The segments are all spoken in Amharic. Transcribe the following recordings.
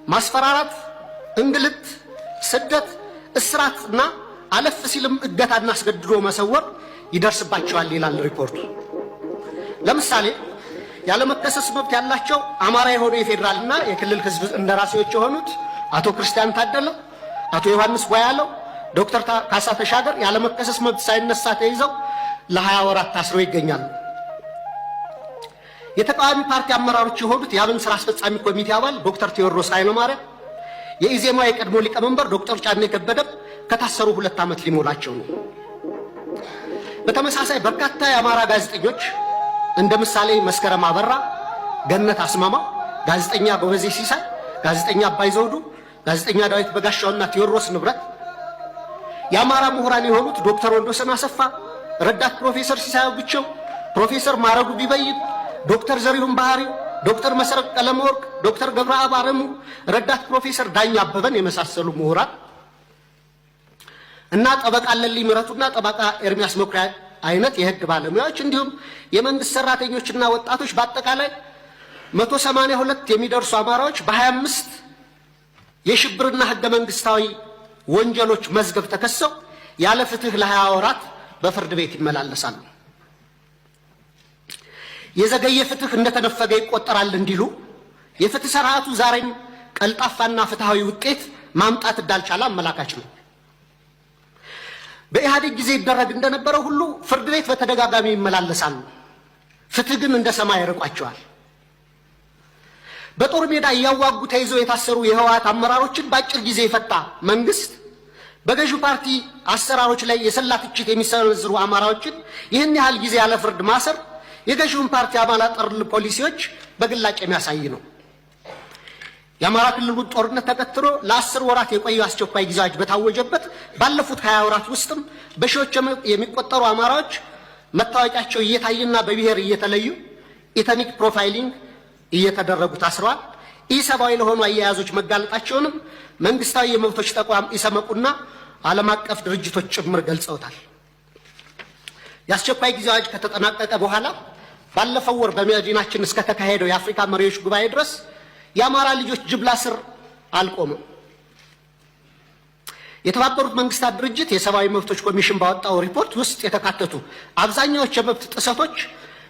ማስፈራራት፣ እንግልት፣ ስደት፣ እስራትና አለፍ ሲልም እገታና አስገድዶ መሰወር ይደርስባቸዋል ይላል ሪፖርቱ። ለምሳሌ ያለመከሰስ መብት ያላቸው አማራ የሆኑ የፌዴራልና የክልል ህዝብ እንደራሴዎች የሆኑት አቶ ክርስቲያን ታደለ፣ አቶ ዮሐንስ ቧያለው፣ ዶክተር ካሳ ተሻገር ያለመከሰስ መብት ሳይነሳ ተይዘው ለ20 ወራት ታስረው ይገኛሉ። የተቃዋሚ ፓርቲ አመራሮች የሆኑት የአብን ስራ አስፈጻሚ ኮሚቴ አባል ዶክተር ቴዎድሮስ ኃይለማርያም፣ የኢዜማ የቀድሞ ሊቀመንበር ዶክተር ጫኔ ከበደ ከታሰሩ 2 ዓመት ሊሞላቸው ነው። በተመሳሳይ በርካታ የአማራ ጋዜጠኞች እንደ ምሳሌ መስከረም አበራ፣ ገነት አስማማው፣ ጋዜጠኛ ጎበዜ ሲሳይ፣ ጋዜጠኛ አባይ ዘውዱ፣ ጋዜጠኛ ዳዊት በጋሻውና ቴዎድሮስ ንብረት፣ የአማራ ምሁራን የሆኑት ዶክተር ወንዶሰን አሰፋ፣ ረዳት ፕሮፌሰር ሲሳይ ብቸው፣ ፕሮፌሰር ማረጉ ቢበይን፣ ዶክተር ዘሪሁን ባህሪው፣ ዶክተር መሰረት ቀለመወርቅ፣ ዶክተር ገብረአብ አረሙ፣ ረዳት ፕሮፌሰር ዳኛ አበበን የመሳሰሉ ምሁራን እና ጠበቃ ለሊ ምረቱና ጠበቃ ኤርሚያስ መኩሪያ አይነት የህግ ባለሙያዎች እንዲሁም የመንግስት ሰራተኞችና ወጣቶች በአጠቃላይ 182 የሚደርሱ አማራዎች በ25 የሽብርና ህገ መንግስታዊ ወንጀሎች መዝገብ ተከሰው ያለ ፍትህ ለ20 ወራት በፍርድ ቤት ይመላለሳሉ። የዘገየ ፍትህ እንደተነፈገ ይቆጠራል እንዲሉ የፍትህ ስርዓቱ ዛሬም ቀልጣፋና ፍትሃዊ ውጤት ማምጣት እንዳልቻለ አመላካች ነው። በኢህአዴግ ጊዜ ይደረግ እንደነበረው ሁሉ ፍርድ ቤት በተደጋጋሚ ይመላለሳሉ። ፍትህ ግን እንደ ሰማይ ርቋቸዋል። በጦር ሜዳ እያዋጉ ተይዘው የታሰሩ የህወሓት አመራሮችን በአጭር ጊዜ የፈታ መንግስት በገዢው ፓርቲ አሰራሮች ላይ የሰላ ትችት የሚሰነዝሩ አማራዎችን ይህን ያህል ጊዜ ያለ ፍርድ ማሰር የገዢውን ፓርቲ አባላት ጠር ፖሊሲዎች በግላጭ የሚያሳይ ነው። የአማራ ክልሉን ጦርነት ተከትሎ ለ10 ወራት የቆየ አስቸኳይ ጊዜ አዋጅ በታወጀበት ባለፉት 20 ወራት ውስጥም በሺዎች የሚቆጠሩ አማራዎች መታወቂያቸው እየታየና በብሔር እየተለዩ ኢትኒክ ፕሮፋይሊንግ እየተደረጉ ታስረዋል። ኢሰብአዊ ለሆኑ አያያዞች መጋለጣቸውንም መንግስታዊ የመብቶች ተቋም ኢሰመቁና ዓለም አቀፍ ድርጅቶች ጭምር ገልጸውታል። የአስቸኳይ ጊዜ አዋጅ ከተጠናቀቀ በኋላ ባለፈው ወር በመዲናችን እስከ ተካሄደው የአፍሪካ መሪዎች ጉባኤ ድረስ የአማራ ልጆች ጅምላ ስር አልቆመም። የተባበሩት መንግስታት ድርጅት የሰብአዊ መብቶች ኮሚሽን ባወጣው ሪፖርት ውስጥ የተካተቱ አብዛኛዎቹ የመብት ጥሰቶች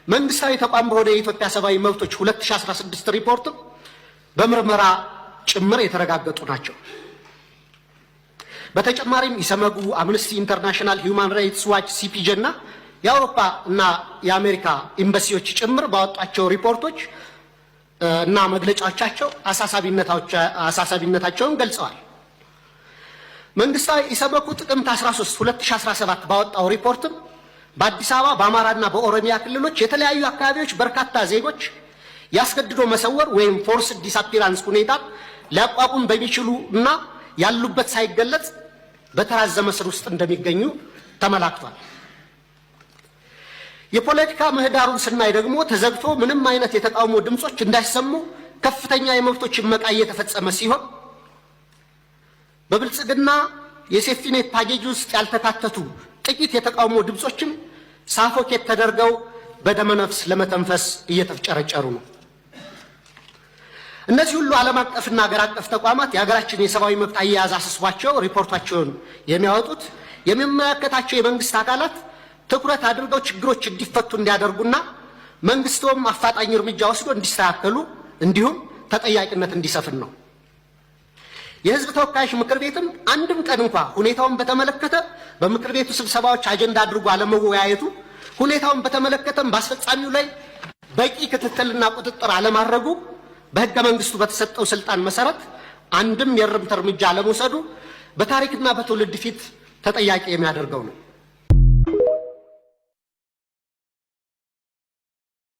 መንግስታዊ ተቋም በሆነ የኢትዮጵያ ሰብአዊ መብቶች 2016 ሪፖርት በምርመራ ጭምር የተረጋገጡ ናቸው። በተጨማሪም ኢሰመጉ፣ አምነስቲ ኢንተርናሽናል፣ ሂውማን ራይትስ ዋች፣ ሲፒጄ እና የአውሮፓ እና የአሜሪካ ኤምባሲዎች ጭምር ባወጣቸው ሪፖርቶች እና መግለጫዎቻቸው አሳሳቢነታቸውን ገልጸዋል። መንግስታዊ ኢሰመጉ ጥቅምት 13 2017 ባወጣው ሪፖርትም በአዲስ አበባ በአማራና በኦሮሚያ ክልሎች የተለያዩ አካባቢዎች በርካታ ዜጎች ያስገድዶ መሰወር ወይም ፎርስ ዲስአፒራንስ ሁኔታ ሊያቋቁም በሚችሉ እና ያሉበት ሳይገለጽ በተራዘመ እስር ውስጥ እንደሚገኙ ተመላክቷል። የፖለቲካ ምህዳሩን ስናይ ደግሞ ተዘግቶ ምንም አይነት የተቃውሞ ድምጾች እንዳይሰሙ ከፍተኛ የመብቶች መቃ እየተፈጸመ ሲሆን በብልጽግና የሴፍቲኔት ፓኬጅ ውስጥ ያልተካተቱ ጥቂት የተቃውሞ ድምጾችም ሳፎኬት ተደርገው በደመነፍስ ለመተንፈስ እየተፍጨረጨሩ ነው። እነዚህ ሁሉ ዓለም አቀፍና ሀገር አቀፍ ተቋማት የሀገራችን የሰብአዊ መብት አያያዝ አስስቧቸው ሪፖርታቸውን የሚያወጡት የሚመለከታቸው የመንግስት አካላት ትኩረት አድርገው ችግሮች እንዲፈቱ እንዲያደርጉና መንግስቱም አፋጣኝ እርምጃ ወስዶ እንዲስተካከሉ እንዲሁም ተጠያቂነት እንዲሰፍን ነው። የህዝብ ተወካዮች ምክር ቤትም አንድም ቀን እንኳን ሁኔታውን በተመለከተ በምክር ቤቱ ስብሰባዎች አጀንዳ አድርጎ አለመወያየቱ፣ ሁኔታውን በተመለከተም በአስፈጻሚው ላይ በቂ ክትትልና ቁጥጥር አለማድረጉ፣ በህገ መንግስቱ በተሰጠው ስልጣን መሰረት አንድም የእርምት እርምጃ አለመውሰዱ በታሪክና በትውልድ ፊት ተጠያቂ የሚያደርገው ነው።